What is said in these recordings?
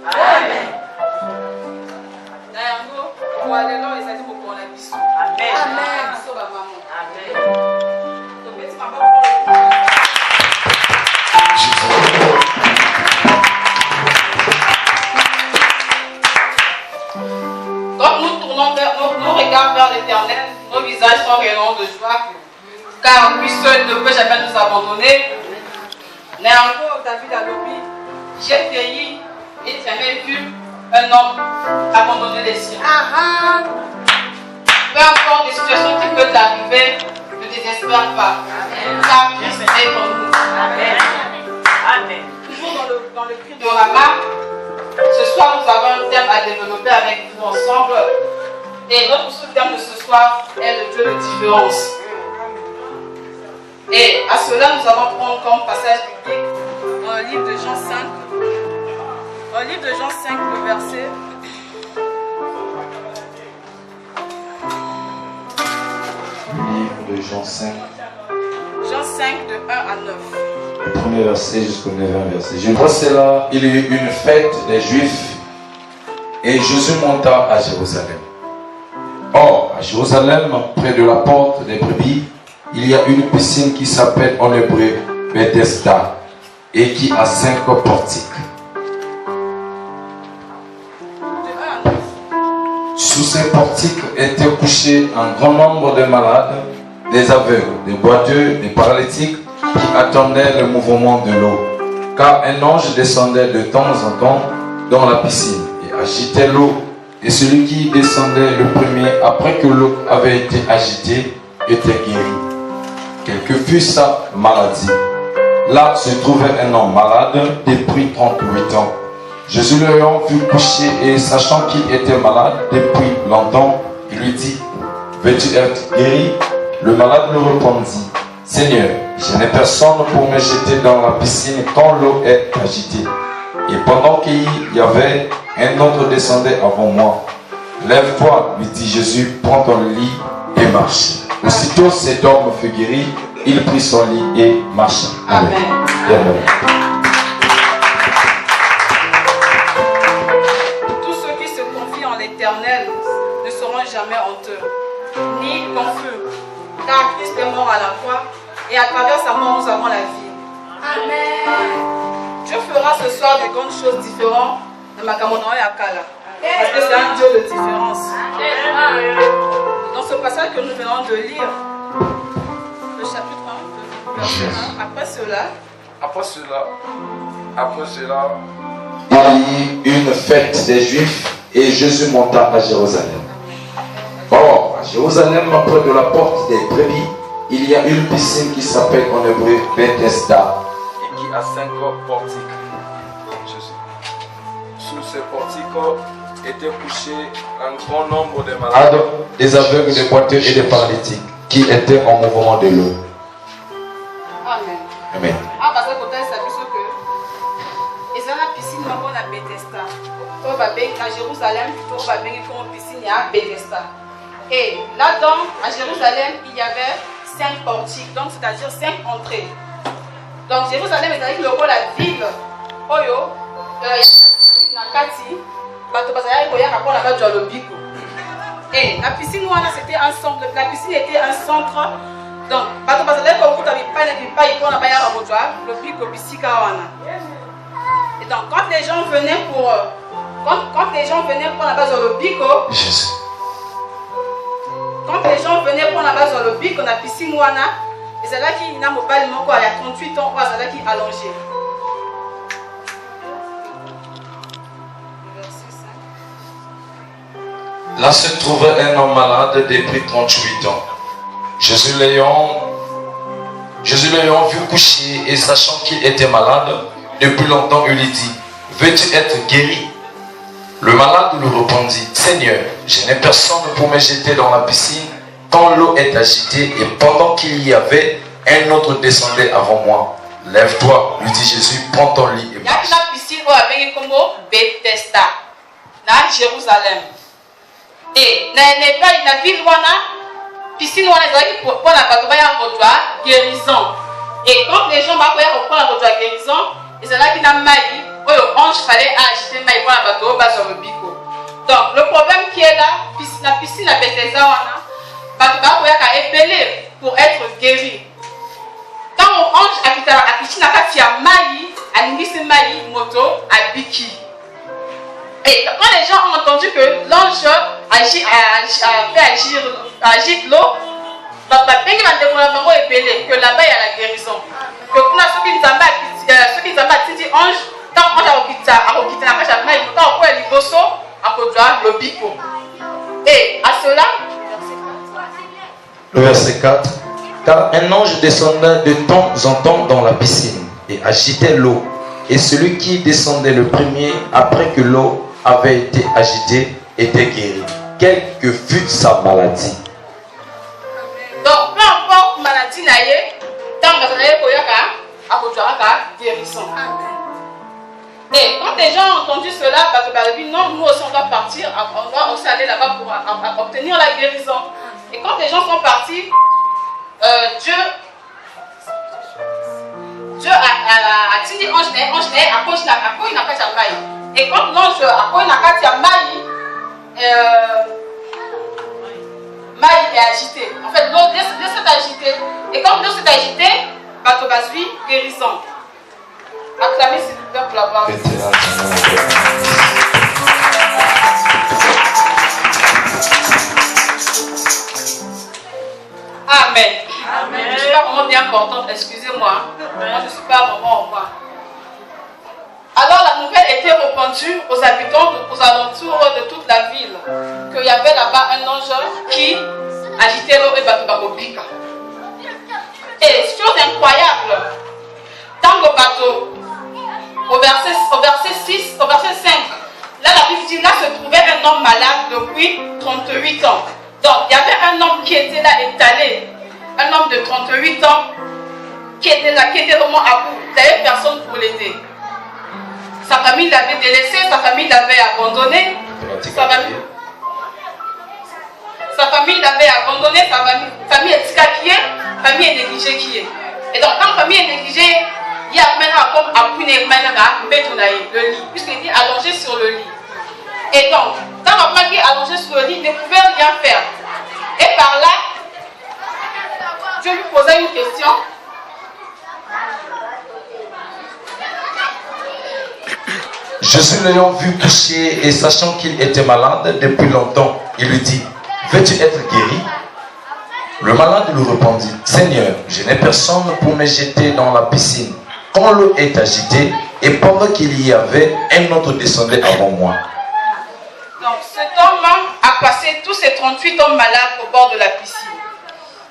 Amen. Donc nous tournons nos regards vers l'Éternel, nos visages sont rayonnants de joie, car lui seul ne peut jamais nous abandonner. Mais encore David a dit, j'ai vieilli et jamais vu un homme abandonner les siens. Peu importe les situations qui peuvent arriver, ne désespère pas. Car Christ est en nous. Amen. Amen. Toujours dans le cri de Rama, ce soir nous avons un thème à développer avec vous ensemble. Et notre sous-thème de ce soir est le Dieu de différence. Et à cela, nous allons prendre comme passage biblique dans le livre de Jean 5. Dans le livre de Jean 5, le verset. Livre de Jean 5. Jean 5, de 1 à 9. Le premier verset jusqu'au 9e verset. Je vois cela, il y a eu une fête des Juifs et Jésus monta à Jérusalem. Or, à Jérusalem, près de la porte des brebis, il y a une piscine qui s'appelle en hébreu Bethesda et qui a 5 portiques. Sous ces portiques étaient couchés un grand nombre de malades, des aveugles, des boiteux, des paralytiques qui attendaient le mouvement de l'eau. Car un ange descendait de temps en temps dans la piscine et agitait l'eau. Et celui qui descendait le premier, après que l'eau avait été agitée, était guéri. Quelle que fût sa maladie. Là se trouvait un homme malade depuis 38 ans. Jésus l'ayant vu couché et sachant qu'il était malade depuis longtemps, il lui dit, veux-tu être guéri? Le malade le répondit, Seigneur, je n'ai personne pour me jeter dans la piscine quand l'eau est agitée. Et pendant qu'il y avait, un autre descendait avant moi. Lève-toi, lui dit Jésus, prends ton lit et marche. Aussitôt cet homme fut guéri, il prit son lit et marcha. Amen. Amen. Tous ceux qui se confient en l'Éternel ne seront jamais honteux, ni confus, car Christ est mort à la croix et à travers sa mort nous avons la vie. Amen. Dieu fera ce soir des grandes choses différentes dans ma camonade à Kala. Parce que c'est un Dieu de différence. Dans ce passage que nous venons de lire, le chapitre 1, verset 1, après cela, il y eut une fête des Juifs et Jésus monta à Jérusalem. Or, à Jérusalem, près de la porte des brebis, il y a une piscine qui s'appelle en hébreu Bethesda et qui a 5 portiques. Sous ces portiques étaient couchés un grand nombre de malades, des aveugles, des boiteux et des paralytiques qui étaient en mouvement de l'eau. Amen. Amen. Parce que côté ça dit que ils ont la piscine qu'on a Bethesda. À Jérusalem, plutôt on va bien comme piscine à Bethesda. Et là-dedans, à Jérusalem, il y avait 5 portiques, donc c'est-à-dire 5 entrées. Donc Jérusalem est avec le rôle la ville. Oyo, Nakati, Batobazaya, Koya, Rapon, la bas le Biko. Et la piscine, c'était un centre. La piscine était un centre. Donc, Batobazaya, le Biko, Bissika, et donc, quand les gens venaient pour la base le Biko, quand les gens venaient pour la base le Biko, la piscine, et c'est là qu'il y a un mobile, il y a 38 ans, c'est là qu'il est allongé. Là se trouvait un homme malade depuis 38 ans. Jésus l'ayant vu coucher et sachant qu'il était malade depuis longtemps, il lui dit, veux-tu être guéri? Le malade lui répondit, Seigneur, je n'ai personne pour me jeter dans la piscine quand l'eau est agitée et pendant qu'il y avait, un autre descendait avant moi. Lève-toi, lui dit Jésus, prends ton lit et marche. Il y a une piscine avec comme Bethesda, dans Jérusalem. Et la ville piscine pour la guérison. Et quand les gens vont reprendre la guérison, et c'est là qu'il y a maï, le ange fallait agiter mais pour la bateau bas sur le bico. Donc le problème qui est là, la piscine à Bethesda bateau a épelé pour être guéri. Quand l'ange habite à la piscine, il y a maï, à l'ingénieur maï moto à biki. Et quand les gens ont entendu que l'ange fait agir l'eau, donc que là-bas il y a la guérison. Que pour ceux qui nous ont dit ange, quand on a quitté la pêche à maï, quand on a liboso, à cause de le bico. Et à cela, le verset 4. Car un ange descendait de temps en temps dans la piscine et agitait l'eau. Et celui qui descendait le premier, après que l'eau avait été agitée, était guéri, quelle que fût sa maladie. Donc, peu importe la maladie, tant que vous avez guérison. Et quand les gens ont entendu cela, non, nous aussi on doit partir, on doit aussi aller là-bas pour obtenir la guérison. Et quand les gens sont partis, Dieu a dit ange à cause il n'a pas de maille. Et quand l'ange a cause il n'a pas de maille, maille est agité. En fait, l'eau s'est agitée. Et quand l'eau s'est agitée, bateau basui, guérison. Acclamez s'il vous plaît pour la gloire. Amen. Amen. Je ne suis pas vraiment bien portante, excusez-moi. Moi, je ne suis pas vraiment au moins. Alors la nouvelle était répandue aux habitants, aux alentours de toute la ville, qu'il y avait là-bas un ange qui agitait l'eau et bateau bika. Et chose incroyable, dans le bateau, au verset 6, au verset 5, là la Bible dit, là se trouvait un homme malade depuis 38 ans. Donc il y avait un homme qui était là étalé, un homme de 38 ans qui était là, qui était vraiment à bout. Il n'y avait personne pour l'aider. Sa famille l'avait délaissé, sa famille l'avait abandonné. Sa famille l'avait abandonné, sa famille est tika famille est négligée qui est. Et donc quand la famille est négligée, il y a maintenant comme appui le lit, puisqu'il était allongé sur le lit. Et donc, quand la femme qui est allongée sur le lit, il ne pouvait rien faire. Et par là, Dieu lui posait une question. Jésus l'ayant vu touché et sachant qu'il était malade depuis longtemps, il lui dit, veux-tu être guéri? Le malade lui répondit, Seigneur, je n'ai personne pour me jeter dans la piscine quand l'eau est agitée, et pendant qu'il y avait, un autre descendait avant moi. Donc cet homme a passé tous ces 38 hommes malades au bord de la piscine.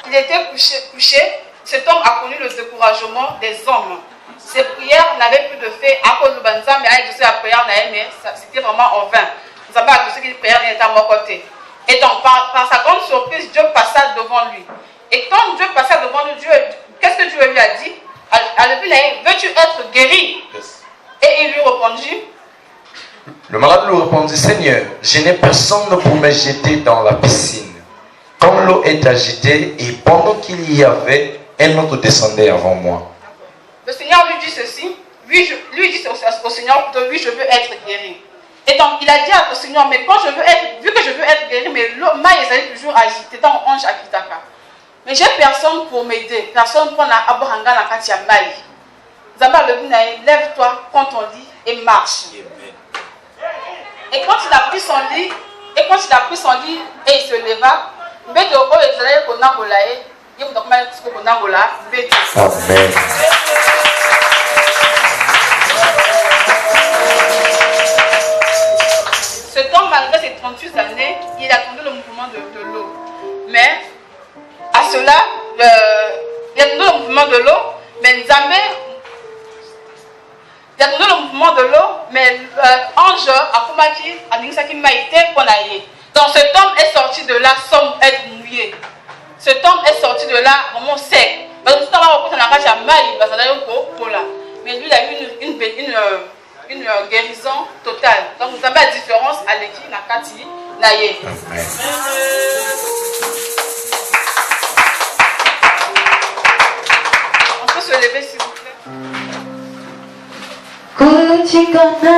Il était couché. Cet homme a connu le découragement des hommes. Ses prières n'avaient plus de fait à cause de Banza, mais avec la prière, c'était vraiment en vain. Nous avons accusé que les prières n'étaient à mon côté. Et donc, par sa grande surprise, Dieu passa devant lui. Et quand Dieu passa devant lui, qu'est-ce que Dieu lui a dit? Veux-tu être guéri? Et il lui répondit. Le malade lui répondit, Seigneur, je n'ai personne pour me jeter dans la piscine. Quand l'eau est agitée, et pendant qu'il y avait, un autre descendait avant moi. Le Seigneur lui dit ceci, lui dit au Seigneur, oui, je veux être guéri. Et donc il a dit au Seigneur, mais quand vu que je veux être guéri, mais l'eau est toujours agitée dans l'ange à Kitaka. Mais j'ai personne pour m'aider, personne pour Abrahanga na Katia Maï. Zamba le Binaï, lève-toi, prends ton lit et marche. Et quand il a pris son lit, et il se leva, Amen. Cet homme, malgré ses 38 années, il a attendu le mouvement de l'eau. Mais, à cela, il a attendu le mouvement de l'eau, mais jamais. Il a attendu le mouvement de l'eau, mais l'ange a combattu, a dit ça qui m'a été condamné. Donc cet homme est sorti de là sans être mouillé. Cet homme est sorti de là vraiment sec. Mais lui, il a eu une guérison totale. Donc vous avez la différence à l'équipe Nakati Naye. On peut se lever s'il vous plaît. Amen.